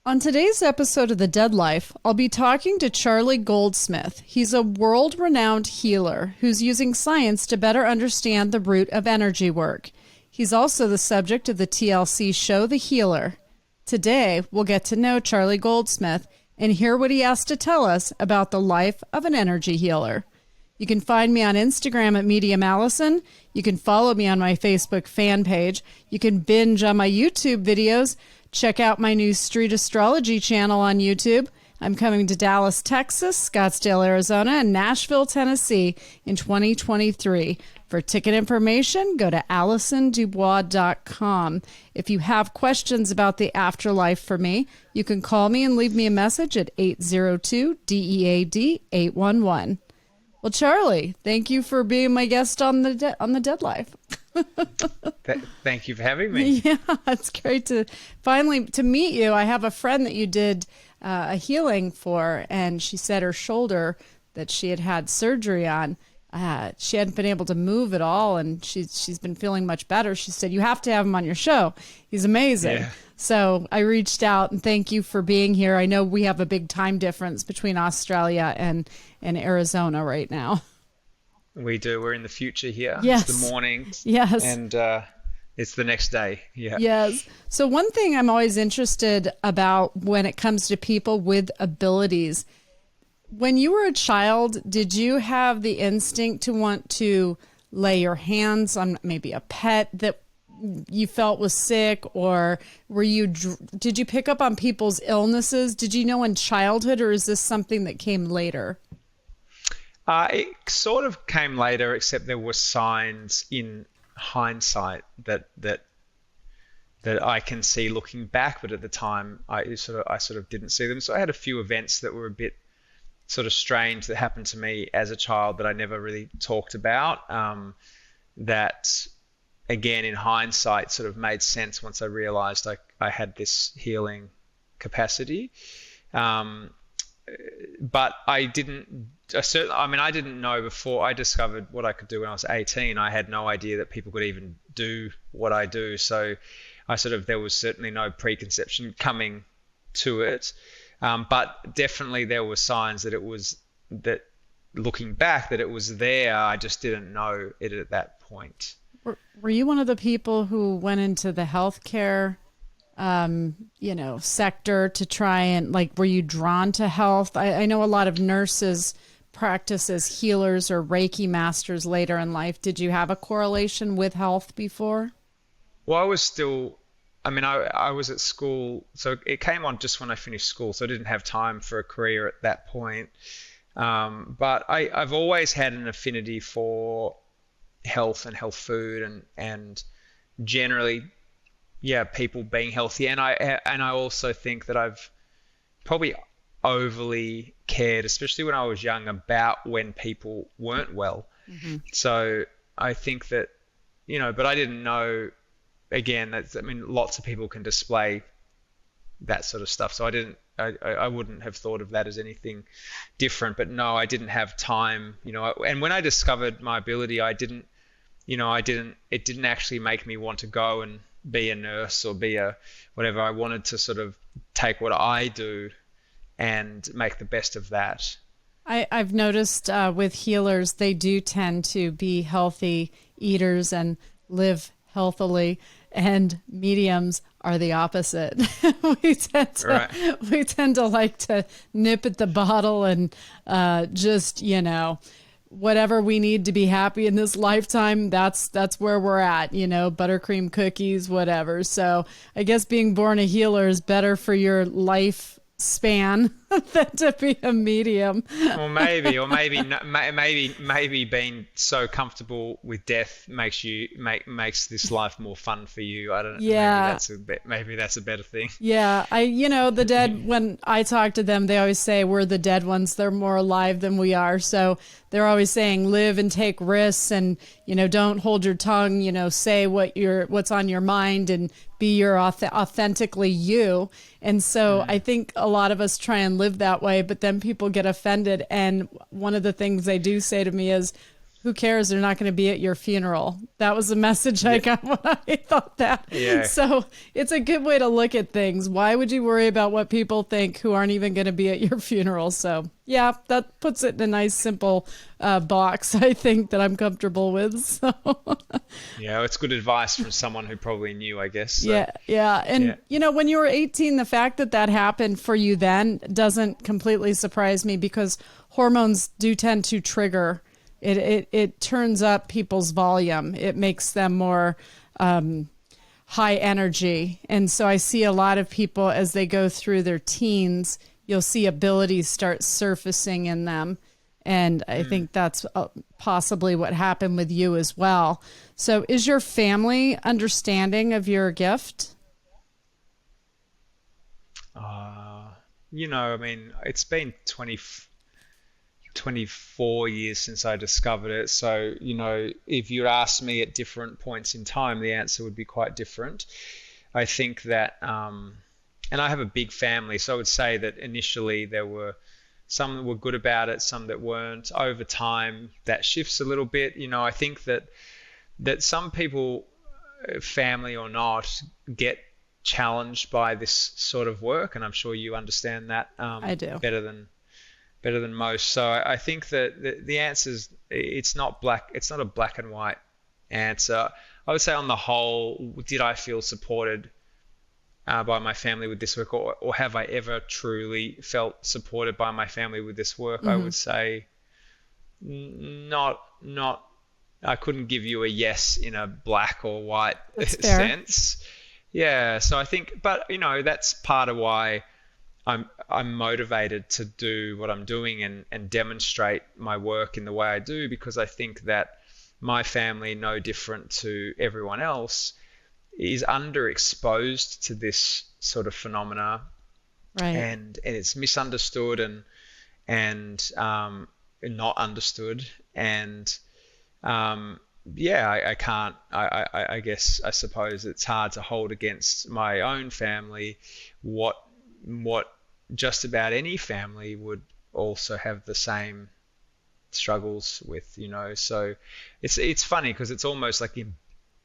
On today's episode of The Dead Life, I'll be talking to Charlie Goldsmith. He's a world-renowned healer who's using science to better understand the root of energy work. He's also the subject of the TLC show, The Healer. Today, we'll get to know Charlie Goldsmith and hear what he has to tell us about the life of an energy healer. You can find me on Instagram at Medium Allison. You can follow me on my Facebook fan page. You can binge on my YouTube videos. Check out my new Street Astrology channel on YouTube. I'm coming to Dallas, Texas, Scottsdale, Arizona, and Nashville, Tennessee in 2023. For ticket information, go to AllisonDubois.com. If you have questions about the afterlife for me, you can call me and leave me a message at 802-DEAD-811. Well, Charlie, thank you for being my guest on the Dead Life. Thank you for having me. Yeah, it's great to finally to meet you. I have a friend that you did a healing for, and she said her shoulder that she had had surgery on, she hadn't been able to move at all, and she's been feeling much better. She said, you have to have him on your show. He's amazing. Yeah. So I reached out, and thank you for being here. I know we have a big time difference between Australia and Arizona right now. We do. We're in the future here. Yes. It's the morning. Yes. And it's the next day. Yeah. Yes. So one thing I'm always interested about when it comes to people with abilities, when you were a child, did you have the instinct to want to lay your hands on maybe a pet that you felt was sick, or did you pick up on people's illnesses? Did you know in childhood, or is this something that came later? It sort of came later, except there were signs in hindsight that I can see looking back, but at the time I sort of didn't see them. So I had a few events that were a bit sort of strange that happened to me as a child that I never really talked about. That again, in hindsight, sort of made sense once I realized I had this healing capacity. But I didn't know before I discovered what I could do when I was 18. I had no idea that people could even do what I do. So there was certainly no preconception coming to it. But definitely there were signs that looking back, that it was there. I just didn't know it at that point. Were you one of the people who went into the healthcare sector to try and were you drawn to health? I know a lot of nurses practice as healers or Reiki masters later in life. Did you have a correlation with health before? Well, I was at school, so it came on just when I finished school, so I didn't have time for a career at that point. But I've always had an affinity for health and health food and generally, people being healthy. And I also think that I've probably overly cared, especially when I was young, about when people weren't well. Mm-hmm. So I think that, but I didn't know, again, lots of people can display that sort of stuff. So I woun't have thought of that as anything different, but no, I didn't have time, and when I discovered my ability, it didn't actually make me want to go and be a nurse or be a whatever. I wanted to sort of take what I do and make the best of that. I've noticed with healers, they do tend to be healthy eaters and live healthily, and mediums are the opposite. we tend to like to nip at the bottle and just, whatever we need to be happy in this lifetime, that's where we're at, buttercream cookies, whatever. So I guess being born a healer is better for your life span than to be a medium. Or maybe being so comfortable with death makes this life more fun for you. I don't know. Yeah. Maybe that's a better thing. Yeah. The dead, when I talk to them, they always say we're the dead ones. They're more alive than we are. So they're always saying live and take risks, and, don't hold your tongue, say what's on your mind and be your authentically you. And so I think a lot of us try and live that way, but then people get offended. And one of the things they do say to me is, who cares? They're not going to be at your funeral. That was the message I Yeah, got when I thought that. yeah, So it's a good way to look at things. Why would you worry about what people think who aren't even going to be at your funeral? So yeah, that puts it in a nice, simple box, I think, that I'm comfortable with. So yeah. It's good advice from someone who probably knew, I guess. So yeah, yeah. yeah. And, when you were 18, the fact that that happened for you then doesn't completely surprise me because hormones do tend to trigger. It turns up people's volume. It makes them more high energy. And so I see a lot of people as they go through their teens, you'll see abilities start surfacing in them. And I think that's possibly what happened with you as well. So is your family understanding of your gift? I mean, it's been 24 years since I discovered it. So, if you asked me at different points in time, the answer would be quite different. I think that, and I have a big family, so I would say that initially there were some that were good about it, some that weren't. Over time, that shifts a little bit. I think that some people, family or not, get challenged by this sort of work, and I'm sure you understand that I do. better than most. So I think that the answer is it's not black. It's not a black and white answer. I would say on the whole, did I feel supported by my family with this work, or have I ever truly felt supported by my family with this work? I would say not. I couldn't give you a yes in a black or white That's fair. sense. Yeah. So I think, but that's part of why I'm motivated to do what I'm doing and demonstrate my work in the way I do, because I think that my family, no different to everyone else, is underexposed to this sort of phenomena, Right. and it's misunderstood and not understood. And yeah, I can't. I guess I suppose it's hard to hold against my own family what just about any family would also have the same struggles with. So it's funny because it's almost like,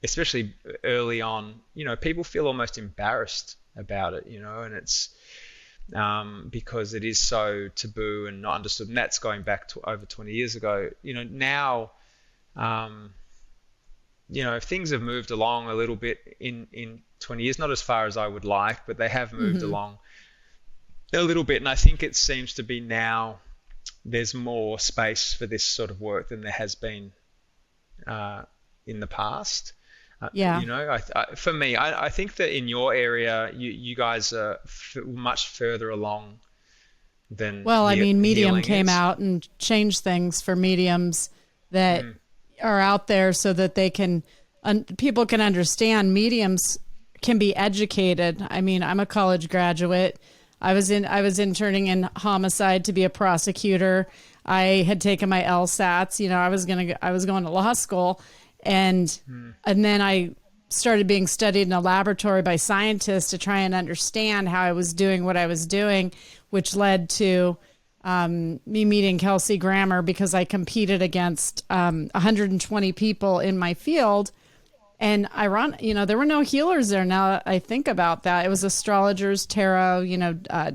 especially early on, people feel almost embarrassed about it, and it's because it is so taboo and not understood, and that's going back to over 20 years ago. Now, things have moved along a little bit in 20 years, not as far as I would like, but they have moved Hmm. along a little bit, and I think it seems to be now there's more space for this sort of work than there has been uh, in the past. Yeah. For me, I think that in your area, you guys are much further along than Well, I mean, Medium healing came is. out and changed things for mediums that Mm, are out there so that people can understand mediums can be educated. I mean, I'm a college graduate. I was interning in homicide to be a prosecutor. I had taken my LSATs. I was going to law school, and mm, and then I started being studied in a laboratory by scientists to try and understand how I was doing what I was doing, which led to me meeting Kelsey Grammer because I competed against 120 people in my field. And there were no healers there. Now I think about that, it was astrologers, tarot,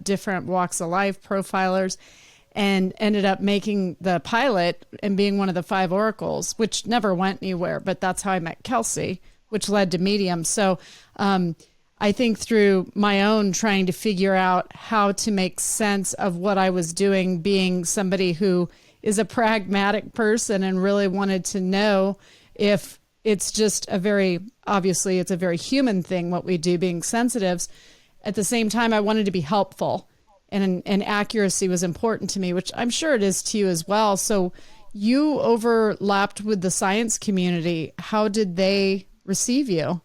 different walks of life, profilers, and ended up making the pilot and being one of the 5 oracles, which never went anywhere. But that's how I met Kelsey, which led to Medium. So I think through my own trying to figure out how to make sense of what I was doing, being somebody who is a pragmatic person and really wanted to know if it's just obviously it's a very human thing what we do, being sensitives. At the same time, I wanted to be helpful, and accuracy was important to me, which I'm sure it is to you as well. So you overlapped with the science community. How did they receive you?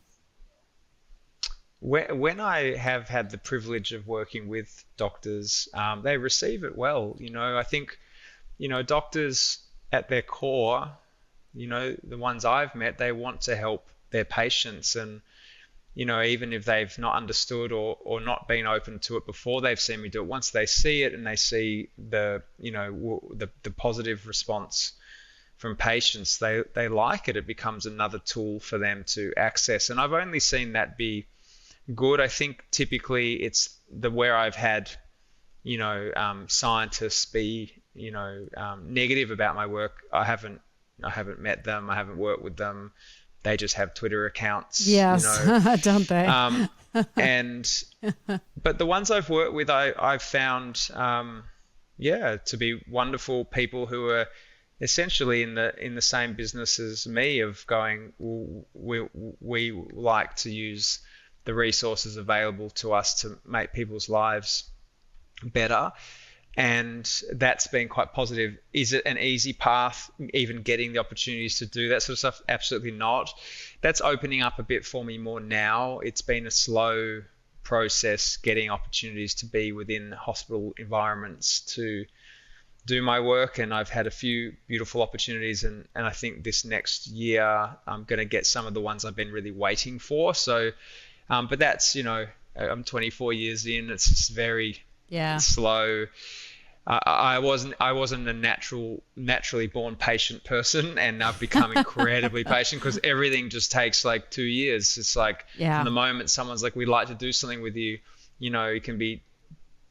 when I have had the privilege of working with doctors, they receive it well. I think, doctors at their core, the ones I've met, they want to help their patients. And, even if they've not understood or not been open to it before they've seen me do it, once they see it and they see the positive response from patients, they like it. It becomes another tool for them to access. And I've only seen that be good. I think typically it's where I've had, scientists be, negative about my work. I haven't met them. I haven't worked with them. They just have Twitter accounts. Yes, don't they? But the ones I've worked with, I've found, to be wonderful people who are essentially in the same business as me, of going, we like to use the resources available to us to make people's lives better. And that's been quite positive. Is it an easy path, even getting the opportunities to do that sort of stuff? Absolutely not. That's opening up a bit for me more now. It's been a slow process getting opportunities to be within hospital environments to do my work, and I've had a few beautiful opportunities, and I think this next year I'm going to get some of the ones I've been really waiting for. So, but that's, I'm 24 years in. It's just very slow. I wasn't a naturally born patient person, and I've become incredibly patient because everything just takes like 2 years. It's like from the moment someone's like, we'd like to do something with you, it can be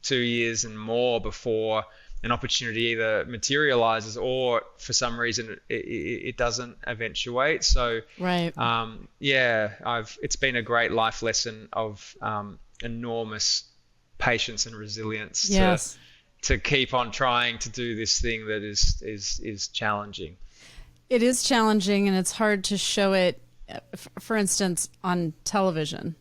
2 years and more before an opportunity either materializes or for some reason it doesn't eventuate. So it's been a great life lesson of enormous patience and resilience to keep on trying to do this thing that is challenging. It is challenging, and it's hard to show it, for instance, on television,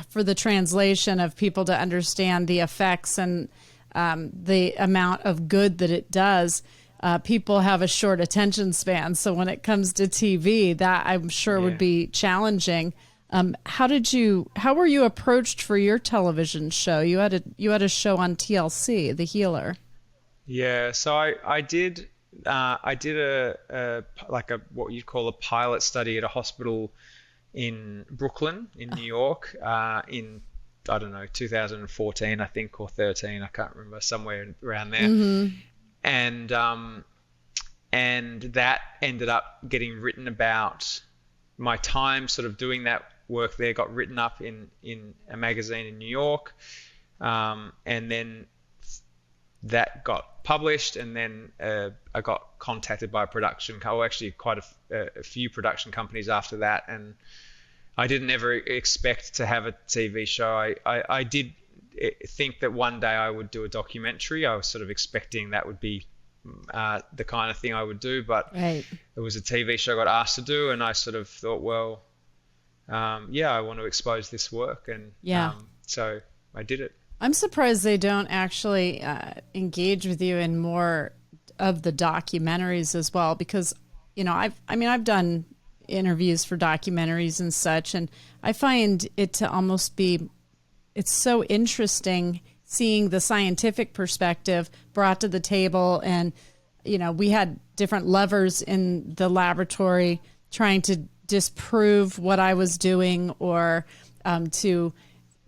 for the translation of people to understand the effects and the amount of good that it does. People have a short attention span. So when it comes to TV, that I'm sure would be challenging. How were you approached for your television show? You had a show on TLC, The Healer. Yeah, so I did a what you'd call a pilot study at a hospital in Brooklyn in New York in, I don't know, 2014 I think, or 13, I can't remember, somewhere around there. Mm-hmm. And that ended up getting written about. My time sort of doing that work there got written up in a magazine in New York, and then that got published, and then I got contacted by quite a few production companies after that, and I didn't ever expect to have a TV show. I did think that one day I would do a documentary. I was sort of expecting that would be the kind of thing I would do, but it was a TV show I got asked to do, and I sort of thought, well, I want to expose this work, and so I did it. I'm surprised they don't actually engage with you in more of the documentaries as well, because I've done interviews for documentaries and such, and I find it to almost be, it's so interesting seeing the scientific perspective brought to the table. And, we had different levers in the laboratory trying to disprove what I was doing, or to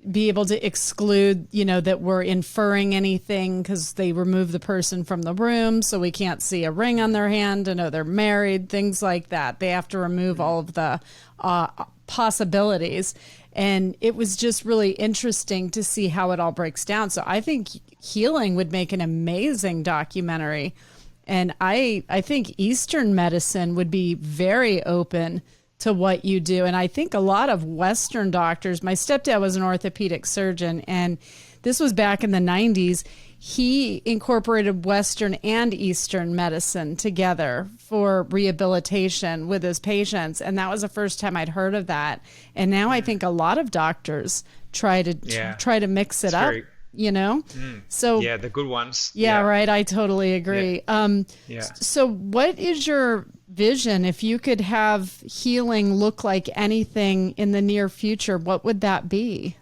be able to exclude, that we're inferring anything, because they remove the person from the room, so we can't see a ring on their hand to know they're married, things like that. They have to remove all of the possibilities. And it was just really interesting to see how it all breaks down. So I think Healing would make an amazing documentary. And I think Eastern medicine would be very open to what you do. And I think a lot of Western doctors, my stepdad was an orthopedic surgeon, and this was back in the 90s. He incorporated Western and Eastern medicine together for rehabilitation with his patients. And that was the first time I'd heard of that. And now I think a lot of doctors try to mix it up, So the good ones. Right. I totally agree. So what is your vision? If you could have healing look like anything in the near future, what would that be?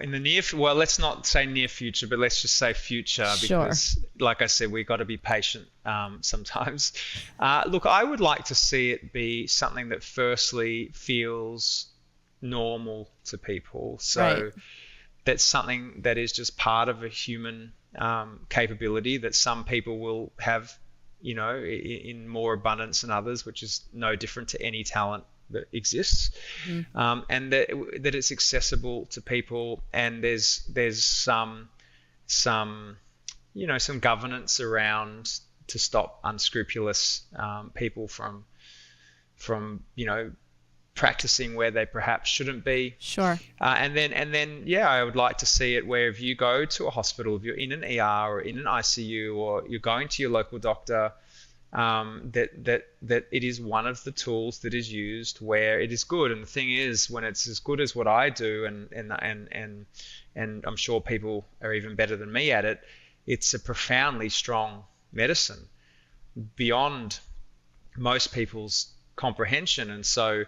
In the well, let's not say near future, but let's just say future, because like I said, we've got to be patient sometimes. Look, I would like to see it be something that firstly feels normal to people. So that's something that is just part of a human capability, that some people will have in more abundance than others, which is no different to any talent that exists, and that it's accessible to people, and there's some some governance around to stop unscrupulous people from practicing where they perhaps shouldn't be. Sure. And then, yeah, I would like to see it where if you go to a hospital, if you're in an ER or in an ICU, or you're going to your local doctor, that it is one of the tools that is used where it is good. And the thing is, when it's as good as what I do, and I'm sure people are even better than me at it, it's a profoundly strong medicine beyond most people's comprehension. And so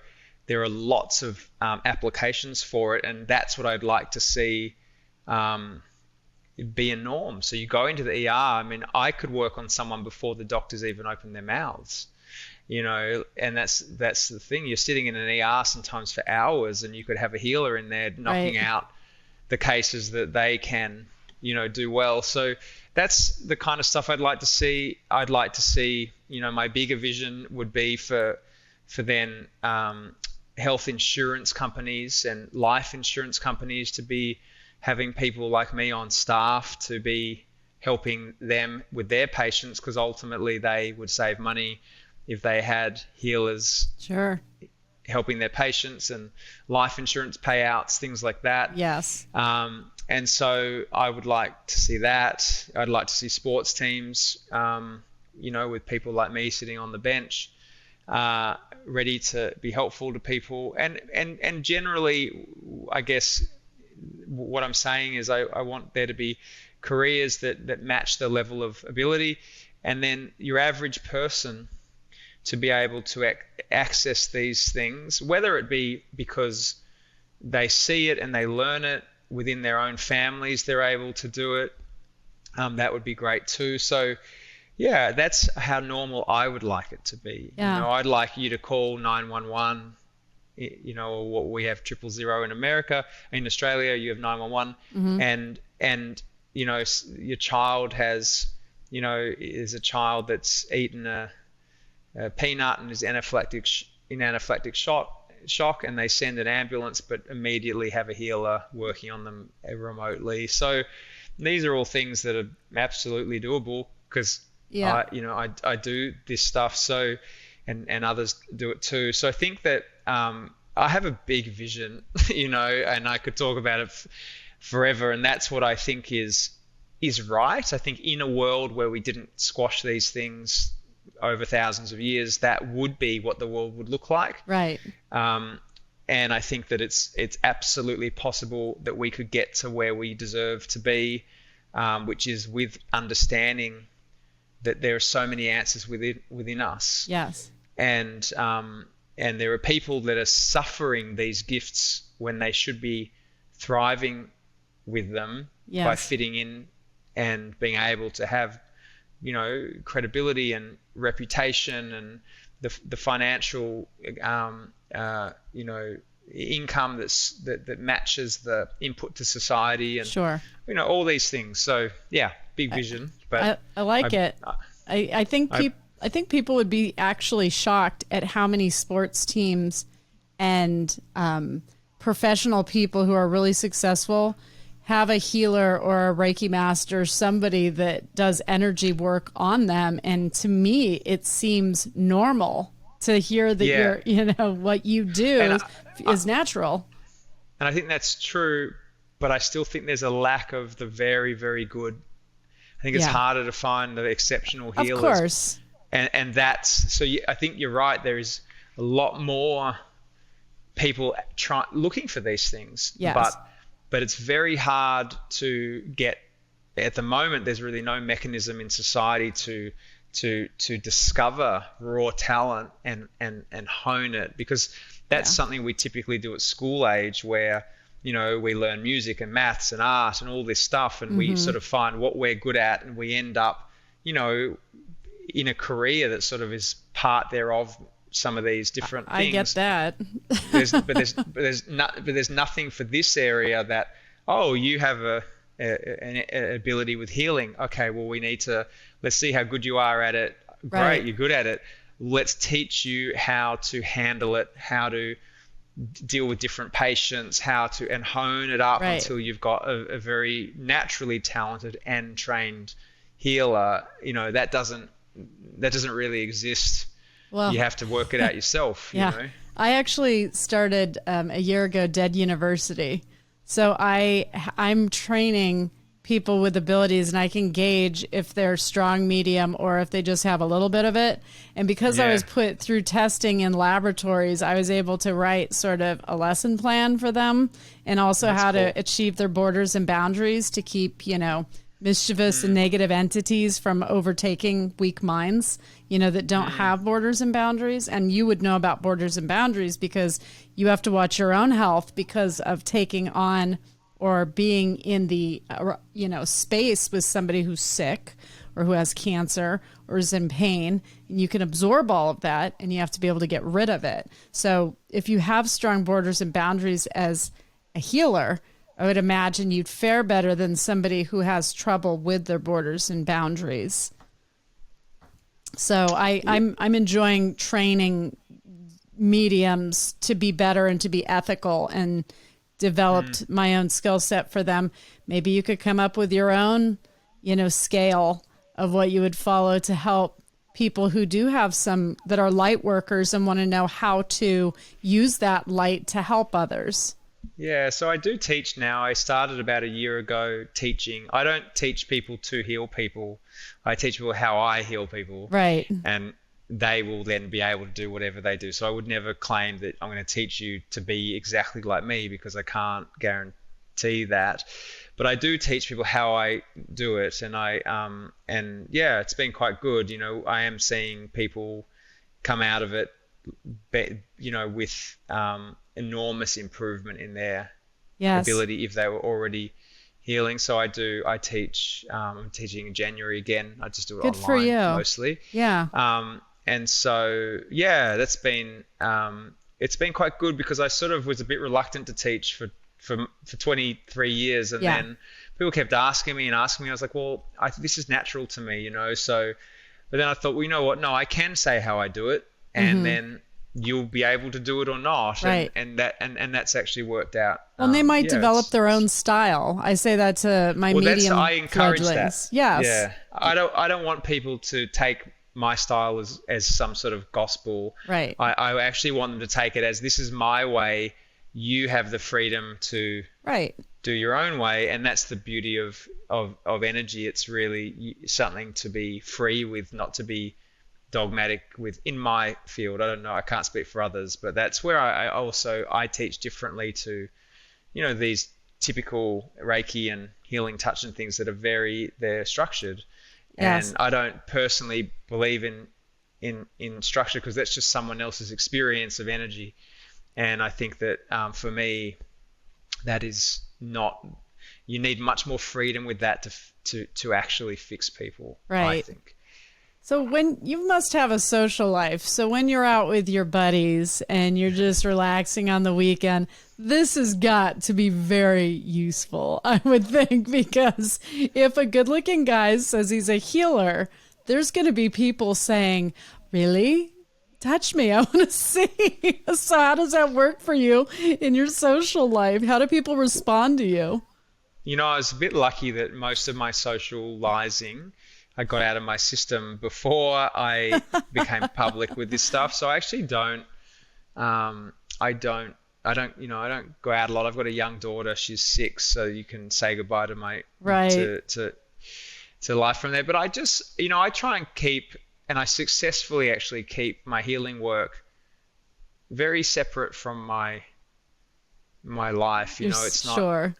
there are lots of applications for it, and that's what I'd like to see be a norm. So you go into the ER. I mean, I could work on someone before the doctors even open their mouths, and that's the thing. You're sitting in an ER sometimes for hours, and you could have a healer in there knocking out the cases that they can, do well. So that's the kind of stuff I'd like to see. I'd like to see, my bigger vision would be for then health insurance companies and life insurance companies to be having people like me on staff to be helping them with their patients, because ultimately they would save money if they had healers helping their patients, and life insurance payouts, things like that. Yes. And so I would like to see that. I'd like to see sports teams, with people like me sitting on the bench, ready to be helpful to people. And generally, I guess what I'm saying is I want there to be careers that match the level of ability, and then your average person to be able to access these things, whether it be because they see it and they learn it within their own families, they're able to do it. That would be great too. So yeah, that's how normal I would like it to be. Yeah. I'd like you to call 911, or what we have 000 in America. In Australia, you have 911, and your child has, is a child that's eaten a peanut and is in anaphylactic shock, and they send an ambulance, but immediately have a healer working on them remotely. So these are all things that are absolutely doable, because I do this stuff, so and others do it too. So I think that I have a big vision, and I could talk about it forever, and that's what I think is right. I think in a world where we didn't squash these things over thousands of years, that would be what the world would look like. Right. And I think that it's absolutely possible that we could get to where we deserve to be, which is with understanding that there are so many answers within us. Yes. And there are people that are suffering these gifts when they should be thriving with them by fitting in and being able to have, credibility and reputation and the financial, income that matches the input to society, and all these things. So yeah, big vision. But I like it. I think people would be actually shocked at how many sports teams and professional people who are really successful have a healer or a Reiki master, somebody that does energy work on them. And to me, it seems normal to hear that what you do is natural. And I think that's true, but I still think there's a lack of the very, very good. I think it's harder to find the exceptional healers. Of course. And that's, so I think you're right. There is a lot more people looking for these things. Yes. But it's very hard to get. At the moment, there's really no mechanism in society to discover raw talent and hone it, because that's something we typically do at school age, where we learn music and maths and art and all this stuff, and we sort of find what we're good at, and we end up in a career that sort of is part thereof some of these different things. I get that. But there's nothing for this area that, you have an ability with healing. Okay, well, let's see how good you are at it. great, Right. you're good at it. Let's teach you how to handle it, how to deal with different patients, how to and hone it up Right. until you've got a very naturally talented and trained healer. That doesn't really exist. Well, You have to work it out yourself, you yeah. know. I actually started a year ago Dead University. So I'm training people with abilities, and I can gauge if they're strong, medium, or if they just have a little bit of it. And because I Yeah. was put through testing in laboratories, I was able to write sort of a lesson plan for them, and also That's how cool. to achieve their borders and boundaries to keep, mischievous and negative entities from overtaking weak minds, that don't have borders and boundaries. And you would know about borders and boundaries because you have to watch your own health because of taking on or being in the space with somebody who's sick or who has cancer or is in pain, and you can absorb all of that, and you have to be able to get rid of it. So if you have strong borders and boundaries as a healer, I would imagine you'd fare better than somebody who has trouble with their borders and boundaries. So I'm enjoying training mediums to be better and to be ethical, and developed my own skill set for them. Maybe you could come up with your own, scale of what you would follow to help people who do have some that are light workers and want to know how to use that light to help others. Yeah, so I do teach now. I started about a year ago teaching. I don't teach people to heal people. I teach people how I heal people. Right. And they will then be able to do whatever they do. So I would never claim that I'm going to teach you to be exactly like me, because I can't guarantee that. But I do teach people how I do it, and yeah, it's been quite good. I am seeing people come out of it, with enormous improvement in their Yes. ability if they were already healing. So I teach. I'm teaching in January again. I just do it Good online for you. mostly. Yeah. And so, yeah, it's been quite good, because I sort of was a bit reluctant to teach for 23 years. And Yeah. then people kept asking me. I was like, well, this is natural to me, so, but then I thought, well, you know what? No, I can say how I do it, and then you'll be able to do it or not. Right. And that's actually worked out. Well, and they might Yeah, develop their own style. I say that to my medium I encourage fledglings. that. Yes. Yeah. I don't want people to take my style as some sort of gospel. Right. I actually want them to take it as, this is my way. You have the freedom to Right. do your own way, and that's the beauty of energy. It's really something to be free with, not to be dogmatic with. In my field, I don't know, I can't speak for others, but that's where I teach differently to these typical Reiki and healing touch and things that are they're structured. Yes. And I don't personally believe in structure, because that's just someone else's experience of energy. And I think that for me, that is not. You need much more freedom with that to actually fix people. Right. I think. So when you must have a social life. So when you're out with your buddies and you're just relaxing on the weekend, this has got to be very useful, I would think, because if a good-looking guy says he's a healer, there's going to be people saying, "Really? Touch me. I want to see." So how does that work for you in your social life? How do people respond to you? I was a bit lucky that most of my socializing I got out of my system before I became public with this stuff. So I actually don't go out a lot. I've got a young daughter. She's 6, so you can say goodbye to my Right. to life from there. But I just, I try and keep, and I successfully actually keep my healing work very separate from my life. It's not. Sure.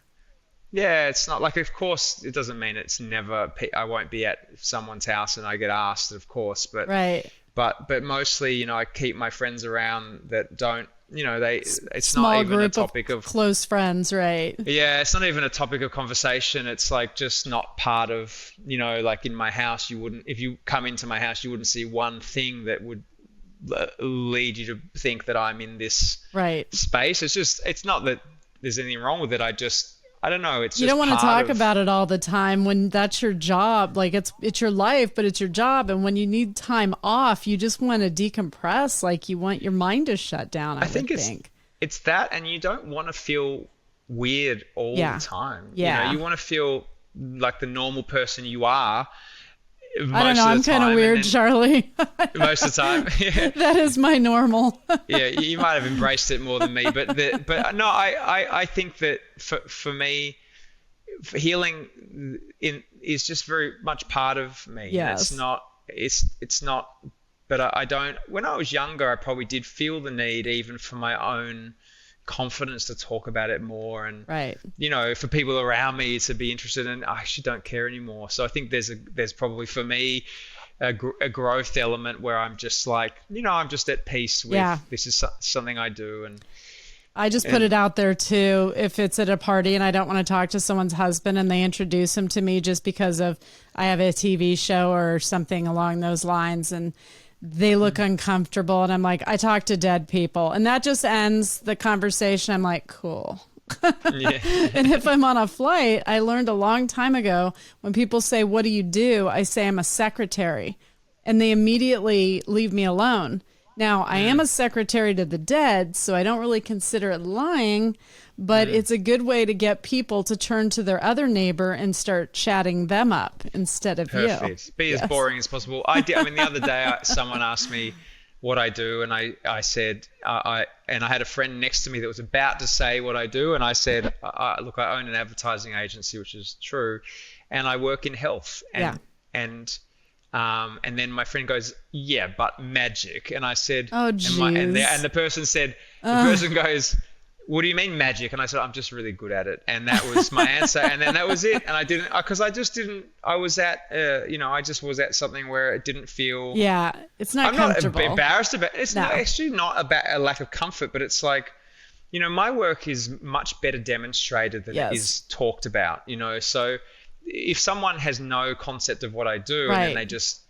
Yeah, it's not like, of course, it doesn't mean it's never. I won't be at someone's house and I get asked, of course, but Right. but mostly, I keep my friends around that don't. It's Small not even a group topic of. close friends, right? Yeah, it's not even a topic of conversation. It's like just not part of. Like in my house, you wouldn't. If you come into my house, you wouldn't see one thing that would lead you to think that I'm in this Right. space. It's not that there's anything wrong with it. I don't know. It's You just don't want to part talk of, about it all the time when that's your job. Like it's your life, but it's your job. And when you need time off, you just want to decompress. Like you want your mind to shut down, I I think would think. it's that, and you don't want to feel weird all Yeah. the time. Yeah. You want to feel like the normal person you are I don't most know. of I'm the kind of time, and weird, then Charlie. most of the time, yeah, That is my normal. yeah, you might have embraced it more than me, but no, I think that for me, for healing is just very much part of me, and Yes. it's not. But I don't. When I was younger, I probably did feel the need, even for my own confidence, to talk about it more, and Right. for people around me to be interested, and I actually don't care anymore. So I think there's probably for me a growth element where I'm just like, I'm just at peace with Yeah. this is something I do, I just put and it out there too. If it's at a party and I don't want to talk to someone's husband and they introduce him to me just because of I have a TV show or something along those lines and they look uncomfortable and I'm like, I talk to dead people and that just ends the conversation. I'm like, cool. yeah, And if I'm on a flight, I learned a long time ago when people say, what do you do? I say I'm a secretary and they immediately leave me alone. Now, I am a secretary to the dead, so I don't really consider it lying, but it's a good way to get people to turn to their other neighbor and start chatting them up instead of you. perfect. Be as Yes. boring as possible. I did. I mean, the other day, someone asked me what I do, and I said and I had a friend next to me that was about to say what I do, and I said, look, I own an advertising agency, which is true, and I work in health, Yeah. and then my friend goes, yeah, but magic. And I said, Oh, and jeez. the person said, the person goes, what do you mean magic? And I said, I'm just really good at it. And that was my answer. And then that was it. And I didn't, because I just didn't, I was at, I just was at something where it didn't feel, Yeah, it's not I'm not comfortable. embarrassed about it. It's No. actually not about a lack of comfort, but it's like, my work is much better demonstrated than Yes. it is talked about, so if someone has no concept of what I do Right.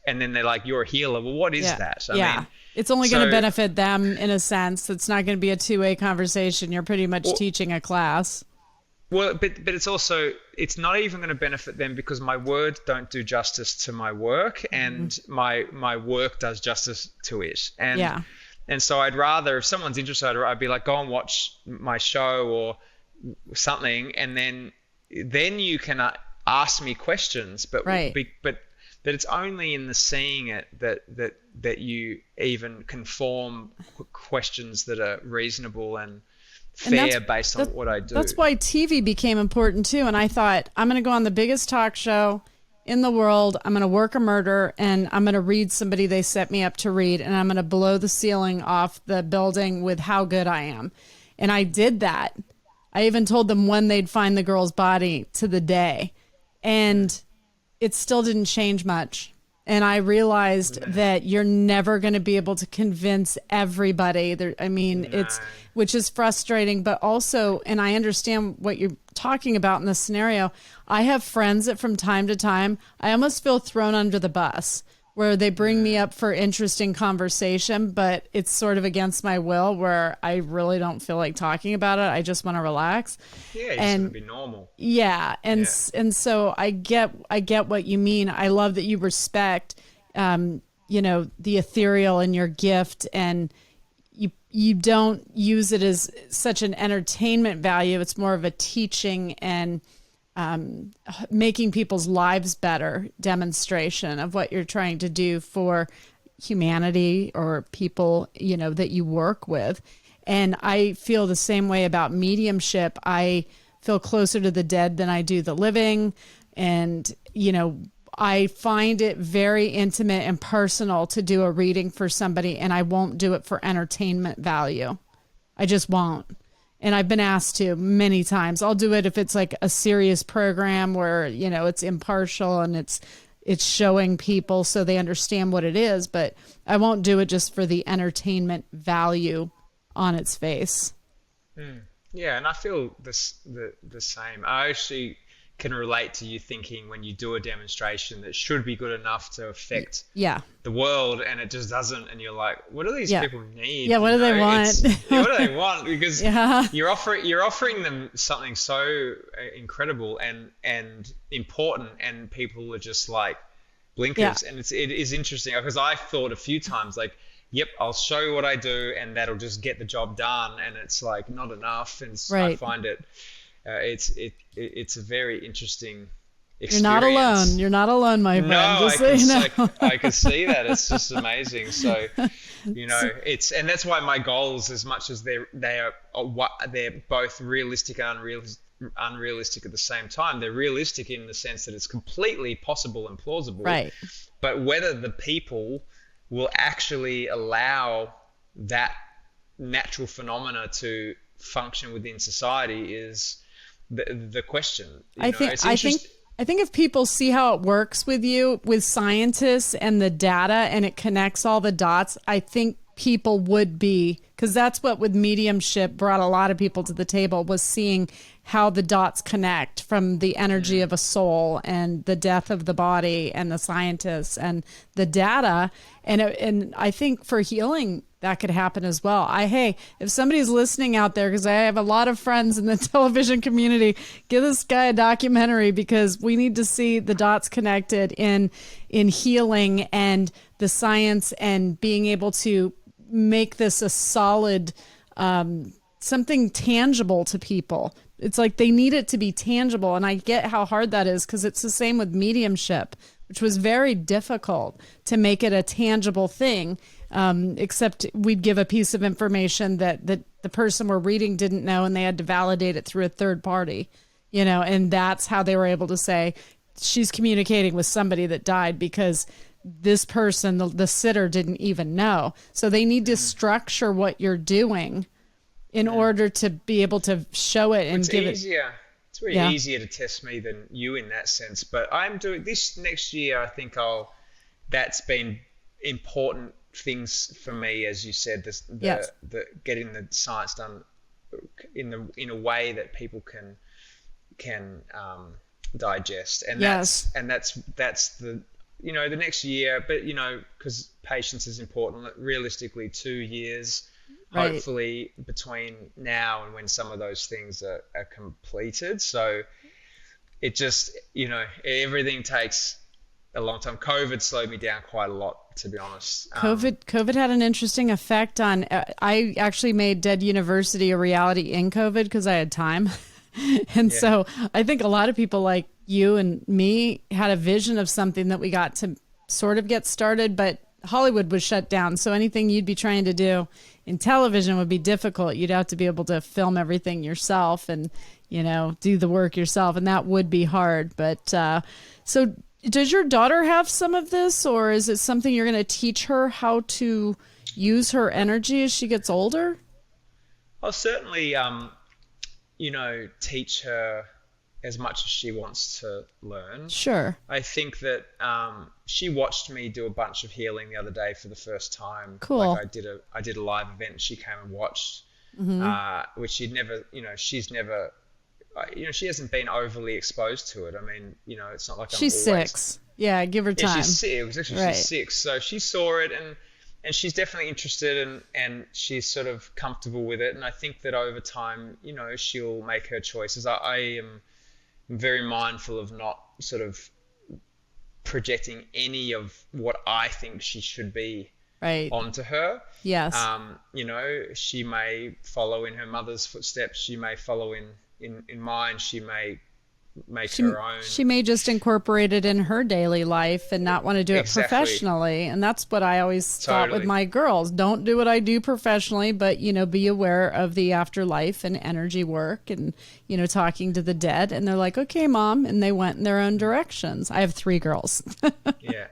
and then they're like, you're a healer. Well, what is Yeah. that? Yeah. I mean, It's only going to so- benefit them in a sense. It's not going to be a two-way conversation. You're pretty much teaching a class. well, but it's also, it's not even going to benefit them because my words don't do justice to my work and my work does justice to it. And, Yeah. and so I'd rather, if someone's interested, I'd be like, go and watch my show or something. And then you can ask me questions, but Right. but that it's only in the seeing it that you even can form questions that are reasonable and And that's- fair based on what I do. That's why TV became important too. And I thought, I'm going to go on the biggest talk show in the world. I'm going to work a murder and I'm going to read somebody they set me up to read. And I'm going to blow the ceiling off the building with how good I am. And I did that. I even told them when they'd find the girl's body to the day. And it still didn't change much. And I realized that you're never going to be able to convince everybody. Which is frustrating, but also, and I understand what you're talking about in this scenario. I have friends that from time to time, I almost feel thrown under the bus where they bring me up for interesting conversation, but it's sort of against my will where I really don't feel like talking about it. I just want to relax. Yeah, you just and- want to be normal. Yeah, and so I get what you mean. I love that you respect, the ethereal in your gift, and you don't use it as such an entertainment value. It's more of a teaching and making people's lives better demonstration of what you're trying to do for humanity or people that you work with. And I feel the same way about mediumship. I feel closer to the dead than I do the living. And, I find it very intimate and personal to do a reading for somebody, and I won't do it for entertainment value. I just won't. And I've been asked to many times. I'll do it if it's like a serious program where, it's impartial and it's showing people so they understand what it is, but I won't do it just for the entertainment value on its face. Yeah, and I feel the same. I actually can relate to you thinking when you do a demonstration that should be good enough to affect Yeah. the world, and it just doesn't, and you're like, what do these Yeah. people need? Yeah. What do they want? Yeah, what do they want? Because Yeah. you're offering them something so incredible and important, and people are just like blinkers. Yeah. And it is interesting because I've thought a few times like, yep, I'll show you what I do, and that'll just get the job done, and it's like not enough, and I Right. find it. It's a very interesting experience. You're not alone. You're not alone, my friend. No, Just so you know. I can see that. It's just amazing. So, and that's why my goals, as much as they're both realistic and unrealistic at the same time. They're realistic in the sense that it's completely possible and plausible. Right. But whether the people will actually allow that natural phenomena to function within society is the question. I think if people see how it works with you, with scientists and the data, and it connects all the dots, I think people would be, because that's what with mediumship brought a lot of people to the table, was seeing how the dots connect from the energy of a soul and the death of the body and the scientists and the data. And I think for healing, that could happen as well. Hey, if somebody's listening out there, because I have a lot of friends in the television community, give this guy a documentary, because we need to see the dots connected in healing and the science, and being able to make this a solid, something tangible to people. It's like they need it to be tangible. And I get how hard that is, because it's the same with mediumship, which was very difficult to make it a tangible thing. Except we'd give a piece of information that the person we're reading didn't know, and they had to validate it through a third party, and that's how they were able to say she's communicating with somebody that died, because this person, the sitter, didn't even know. So they need to structure what you're doing in order to be able to show it and give easier. it. It's very easier to test me than you in that sense. But I'm doing this next year. I think that's been important things for me, as you said, the getting the science done in a way that people can digest, and that's the the next year. But because patience is important, realistically 2 years, right, hopefully, between now and when some of those things are completed. So it just everything takes a long time. COVID slowed me down quite a lot, to be honest. COVID had an interesting effect on. I actually made Dead University a reality in COVID because I had time, and so I think a lot of people like you and me had a vision of something that we got to sort of get started, but Hollywood was shut down. So anything you'd be trying to do in television would be difficult. You'd have to be able to film everything yourself and do the work yourself, and that would be hard. But so. Does your daughter have some of this, or is it something you're going to teach her how to use her energy as she gets older? I'll certainly, teach her as much as she wants to learn. Sure. I think that she watched me do a bunch of healing the other day for the first time. Cool. Like I did a live event, and she came and watched, which she'd never, she's never. She hasn't been overly exposed to it. I mean, it's not like she's always... 6. Yeah, give her time. Yeah, she's 6. It was actually right. She's 6, so she saw it, and she's definitely interested, and she's sort of comfortable with it. And I think that over time, she'll make her choices. I am very mindful of not sort of projecting any of what I think she should be onto her. Yes. She may follow in her mother's footsteps. She may follow in mine. She may make her own. She may just incorporate it in her daily life and not want to do it professionally. And that's what I always thought with my girls. Don't do what I do professionally, but, be aware of the afterlife and energy work and, talking to the dead. And they're like, okay, Mom. And they went in their own directions. I have 3 girls. Yeah.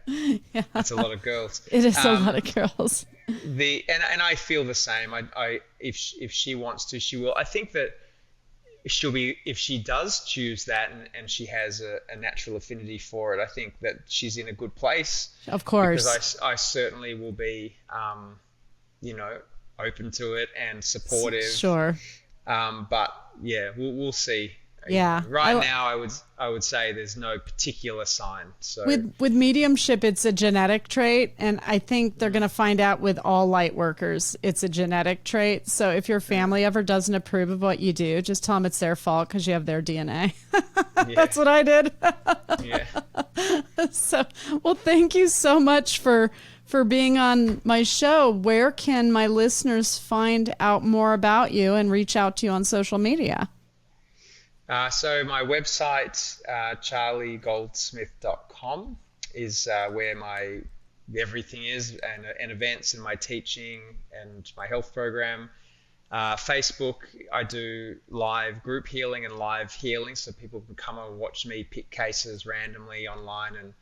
That's a lot of girls. It is a lot of girls. And I feel the same. If she wants to, she will. I think that she'll be, if she does choose that and she has a natural affinity for it, I think that she's in a good place. Of course. Because I certainly will be, open to it and supportive. Sure. But yeah, we'll see. Yeah. Right now, I would say there's no particular sign. So with mediumship, it's a genetic trait, and I think they're going to find out with all light workers, it's a genetic trait. So if your family ever doesn't approve of what you do, just tell them it's their fault because you have their DNA. That's what I did. Yeah. So, well, thank you so much for being on my show. Where can my listeners find out more about you and reach out to you on social media? So my website, charliegoldsmith.com, is where my everything is, and events and my teaching and my health program. Facebook, I do live group healing and live healing, so people can come and watch me pick cases randomly online and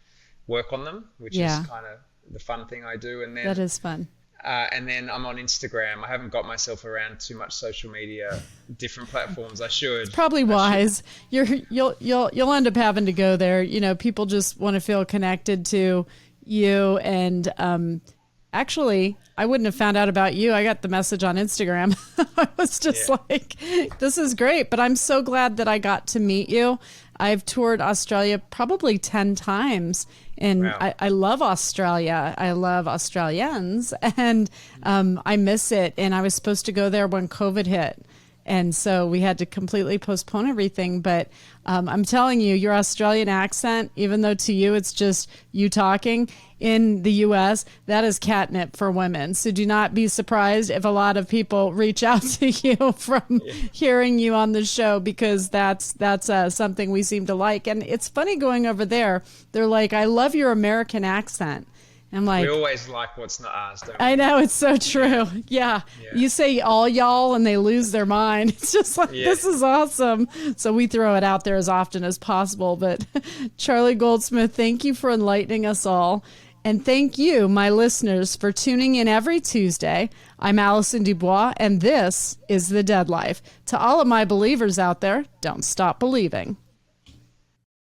work on them, which is kind of the fun thing I do. And then that is fun. And then I'm on Instagram. I haven't got myself around too much social media, different platforms. I should. Probably wise. You'll end up having to go there. You know, people just want to feel connected to you. And actually, I wouldn't have found out about you. I got the message on Instagram. I was just like, this is great. But I'm so glad that I got to meet you. I've toured Australia probably 10 times. And wow. I love Australia. I love Australians. And I miss it. And I was supposed to go there when COVID hit. And so we had to completely postpone everything. But I'm telling you, your Australian accent, even though to you it's just you talking, in the U.S., that is catnip for women. So do not be surprised if a lot of people reach out to you from hearing you on the show, because that's something we seem to like. And it's funny going over there. They're like, I love your American accent. I'm like, we always like what's not ours, don't we? I know, it's so true. Yeah. You say all y'all and they lose their mind. It's just like, this is awesome. So we throw it out there as often as possible. But Charlie Goldsmith, thank you for enlightening us all. And thank you, my listeners, for tuning in every Tuesday. I'm Allison Dubois, and this is The Dead Life. To all of my believers out there, don't stop believing.